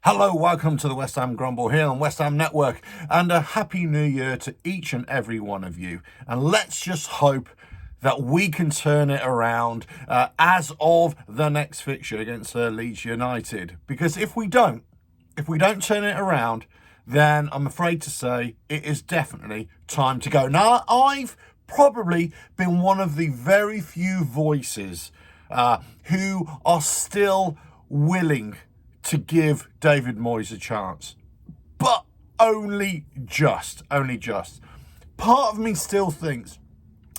Hello, welcome to the West Ham Grumble here on West Ham Network, and a happy new year to each and every one of you. And let's just hope that we can turn it around as of the next fixture against Leeds United. Because if we don't turn it around, then I'm afraid to say it is definitely time to go. Now, I've probably been one of the very few voices who are still willing to give David Moyes a chance, but only just. Part of me still thinks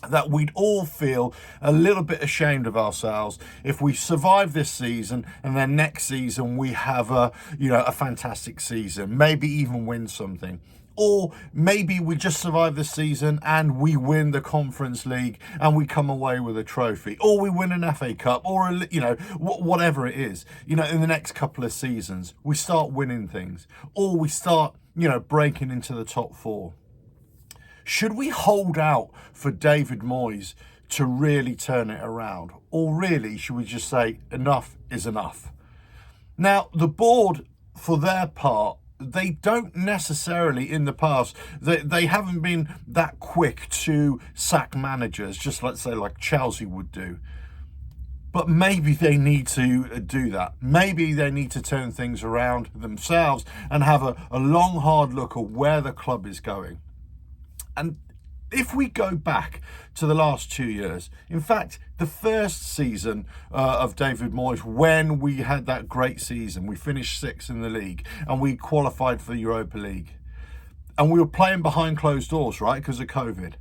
that we'd all feel a little bit ashamed of ourselves if we survive this season and then next season we have a fantastic season, maybe even win something. Or maybe we just survive the season and we win the Conference League and we come away with a trophy. Or we win an FA Cup, or, whatever it is. In the next couple of seasons, we start winning things. Or we start, breaking into the top four. Should we hold out for David Moyes to really turn it around? Or really, should we just say enough is enough? Now, the board, for their part, they don't necessarily in the past, they haven't been that quick to sack managers, just let's say like Chelsea would do. But maybe they need to do that. Maybe they need to turn things around themselves and have a long, hard look at where the club is going. And if we go back to the last 2 years, in fact, the first season of David Moyes, when we had that great season, we finished sixth in the league and we qualified for the Europa League. And we were playing behind closed doors, right, because of COVID.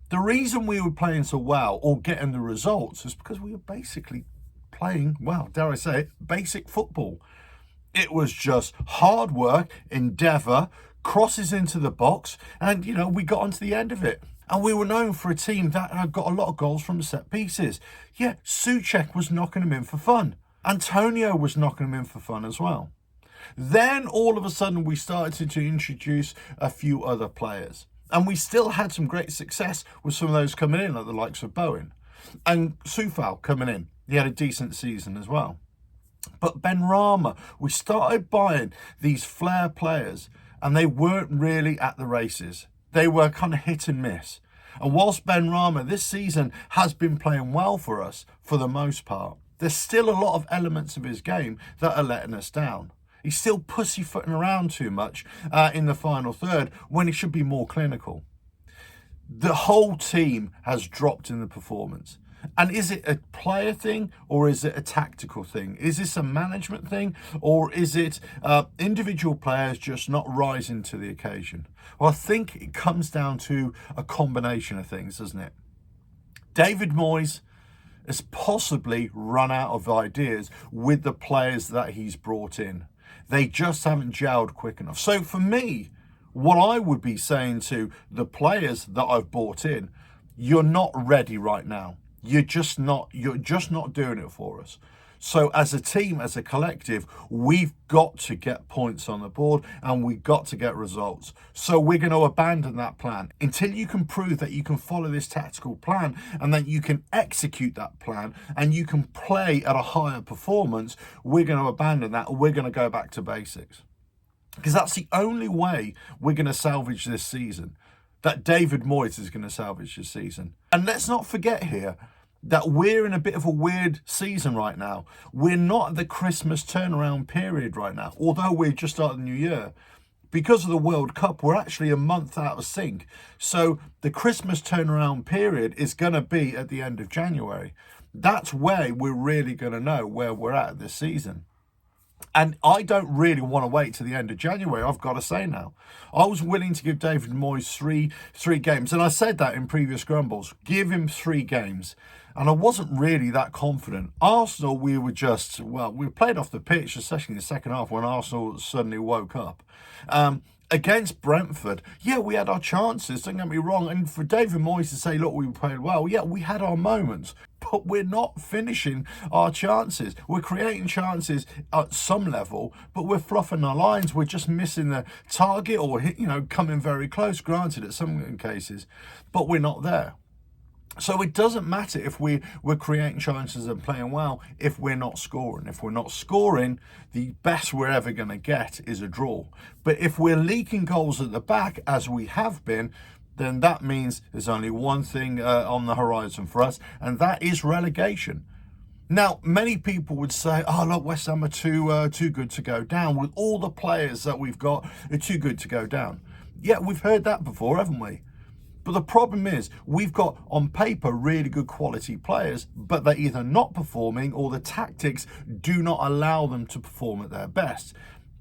The reason we were playing so well or getting the results is because we were basically playing, well, dare I say it, basic football. It was just hard work, endeavour, crosses into the box, and we got onto the end of it. And we were known for a team that had got a lot of goals from set pieces. Yeah, Souček was knocking them in for fun. Antonio was knocking them in for fun as well. Then all of a sudden we started to introduce a few other players, and we still had some great success with some of those coming in, like the likes of Bowen and Soufal coming in. He had a decent season as well. But Benrahma, we started buying these flair players, and they weren't really at the races. They were kind of hit and miss. And whilst Benrahma this season has been playing well for us for the most part, there's still a lot of elements of his game that are letting us down. He's still pussyfooting around too much in the final third when he should be more clinical. The whole team has dropped in the performance. And is it a player thing or is it a tactical thing? Is this a management thing or is it individual players just not rising to the occasion? Well, I think it comes down to a combination of things, doesn't it? David Moyes has possibly run out of ideas with the players that he's brought in. They just haven't gelled quick enough. So for me, what I would be saying to the players that I've brought in, you're not ready right now. You're just not doing it for us. So as a team, as a collective, we've got to get points on the board and we've got to get results. So we're going to abandon that plan until you can prove that you can follow this tactical plan and that you can execute that plan and you can play at a higher performance. We're going to abandon that and we're going to go back to basics, because that's the only way we're going to salvage this season. That David Moyes is going to salvage this season. And let's not forget here that we're in a bit of a weird season right now. We're not at the Christmas turnaround period right now, although we're just starting the new year. Because of the World Cup, we're actually a month out of sync. So the Christmas turnaround period is going to be at the end of January. That's where we're really going to know where we're at this season. And I don't really want to wait to the end of January, I've got to say now. I was willing to give David Moyes three games, and I said that in previous Grumbles. Give him 3 games. And I wasn't really that confident. Arsenal, we played off the pitch, especially in the second half when Arsenal suddenly woke up. Against Brentford, yeah, we had our chances, don't get me wrong. And for David Moyes to say, look, we played well, yeah, we had our moments. But we're not finishing our chances. We're creating chances at some level, but we're fluffing our lines. We're just missing the target or, coming very close, granted, at some cases. But we're not there. So it doesn't matter if we're creating chances and playing well if we're not scoring. If we're not scoring, the best we're ever going to get is a draw. But if we're leaking goals at the back, as we have been, then that means there's only one thing on the horizon for us, and that is relegation. Now, many people would say, oh, look, West Ham are too good to go down. With all the players that we've got, they're too good to go down. Yeah, we've heard that before, haven't we? But the problem is we've got on paper really good quality players, but they're either not performing or the tactics do not allow them to perform at their best.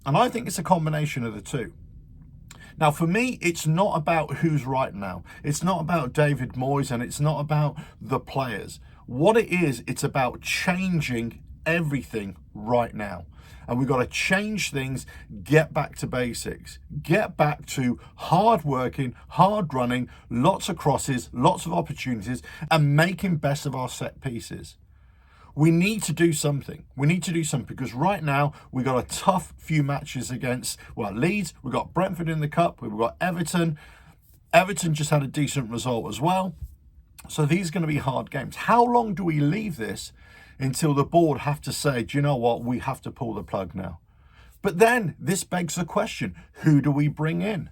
And I think it's a combination of the two. Now, for me, it's not about who's right now. It's not about David Moyes and it's not about the players. What it is, it's about changing everything right now. And we've got to change things, get back to basics, get back to hard working, hard running, lots of crosses, lots of opportunities, and making best of our set pieces. We need to do something. We need to do something because right now we've got a tough few matches against, Leeds, we've got Brentford in the Cup, we've got Everton. Everton just had a decent result as well. So these are going to be hard games. How long do we leave this until the board have to say, do you know what, we have to pull the plug now? But then this begs the question, who do we bring in?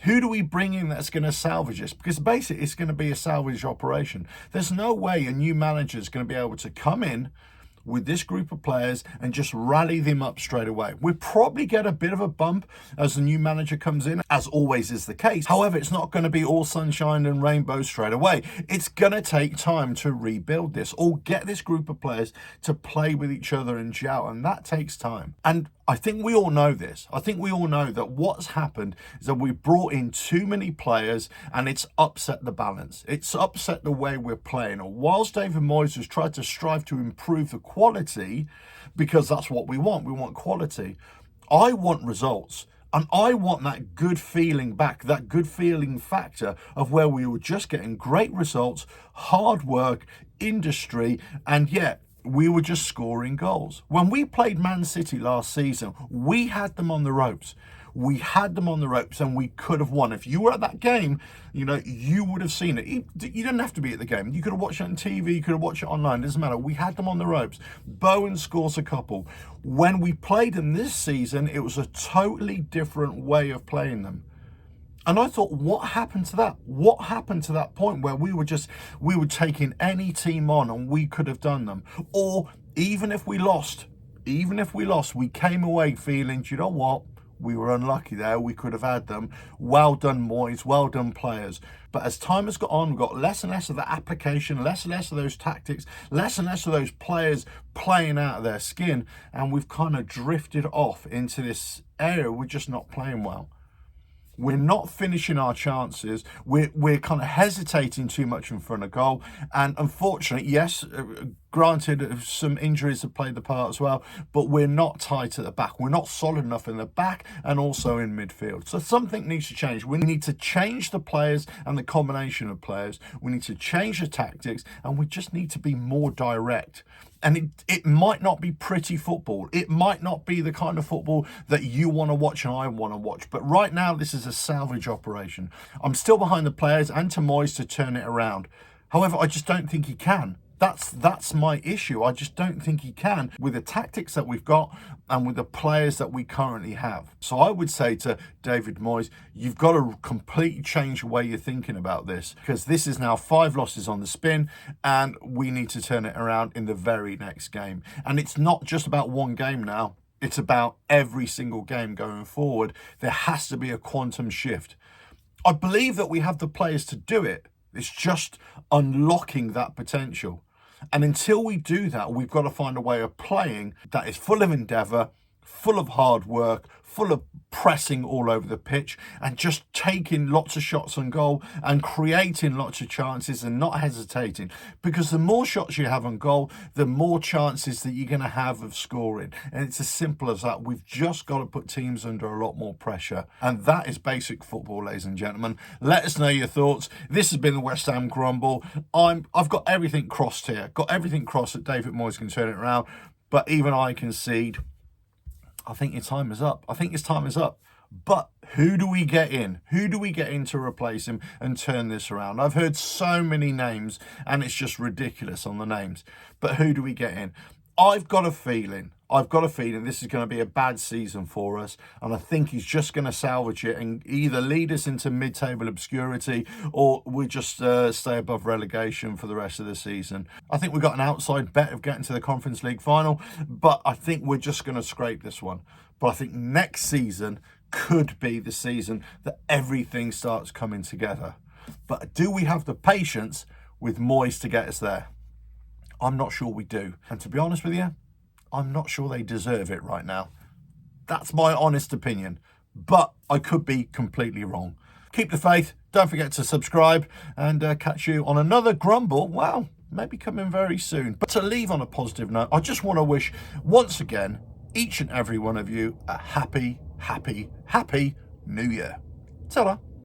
Who do we bring in that's going to salvage this? Because basically it's going to be a salvage operation. There's no way a new manager is going to be able to come in with this group of players and just rally them up straight away. We'll probably get a bit of a bump as the new manager comes in, as always is the case. However, it's not going to be all sunshine and rainbows straight away. It's going to take time to rebuild this or get this group of players to play with each other and gel, and that takes time. And I think we all know this. I think we all know that what's happened is that we've brought in too many players and it's upset the balance. It's upset the way we're playing. And whilst David Moyes has tried to strive to improve the quality, because that's what we want quality, I want results. And I want that good feeling back, that good feeling factor of where we were just getting great results, hard work, industry, and yet we were just scoring goals. When we played Man City last season, we had them on the ropes. We had them on the ropes and we could have won. If you were at that game, you would have seen it. You didn't have to be at the game. You could have watched it on TV. You could have watched it online. It doesn't matter. We had them on the ropes. Bowen scores a couple. When we played them this season, it was a totally different way of playing them. And I thought, what happened to that? What happened to that point where we were taking any team on and we could have done them? Or even if we lost, we came away feeling, do you know what? We were unlucky there. We could have had them. Well done, Moyes. Well done, players. But as time has got on, we've got less and less of the application, less and less of those tactics, less and less of those players playing out of their skin. And we've kind of drifted off into this area. We're just not playing well. We're not finishing our chances. We're kind of hesitating too much in front of goal. And unfortunately, yes, granted, some injuries have played the part as well, but we're not tight at the back. We're not solid enough in the back and also in midfield. So something needs to change. We need to change the players and the combination of players. We need to change the tactics, and we just need to be more direct. And it might not be pretty football. It might not be the kind of football that you want to watch and I want to watch. But right now, this is a salvage operation. I'm still behind the players and to Moyes to turn it around. However, I just don't think he can. That's my issue. I just don't think he can with the tactics that we've got and with the players that we currently have. So I would say to David Moyes, you've got to completely change the way you're thinking about this, because this is now 5 losses on the spin and we need to turn it around in the very next game. And it's not just about one game now. It's about every single game going forward. There has to be a quantum shift. I believe that we have the players to do it. It's just unlocking that potential. And until we do that, we've got to find a way of playing that is full of endeavour, full of hard work, full of pressing all over the pitch and just taking lots of shots on goal and creating lots of chances and not hesitating. Because the more shots you have on goal, the more chances that you're going to have of scoring. And it's as simple as that. We've just got to put teams under a lot more pressure. And that is basic football, ladies and gentlemen. Let us know your thoughts. This has been the West Ham Grumble. I've got everything crossed here. Got everything crossed that David Moyes can turn it around. But even I concede, I think your time is up. I think his time is up. But who do we get in? Who do we get in to replace him and turn this around? I've heard so many names and it's just ridiculous on the names. But who do we get in? I've got a feeling this is going to be a bad season for us. And I think he's just going to salvage it and either lead us into mid-table obscurity or we just stay above relegation for the rest of the season. I think we've got an outside bet of getting to the Conference League final, but I think we're just going to scrape this one. But I think next season could be the season that everything starts coming together. But do we have the patience with Moyes to get us there? I'm not sure we do. And to be honest with you, I'm not sure they deserve it right now. That's my honest opinion. But I could be completely wrong. Keep the faith. Don't forget to subscribe and catch you on another Grumble. Well, maybe coming very soon. But to leave on a positive note, I just want to wish once again each and every one of you a happy New Year. Ta-da.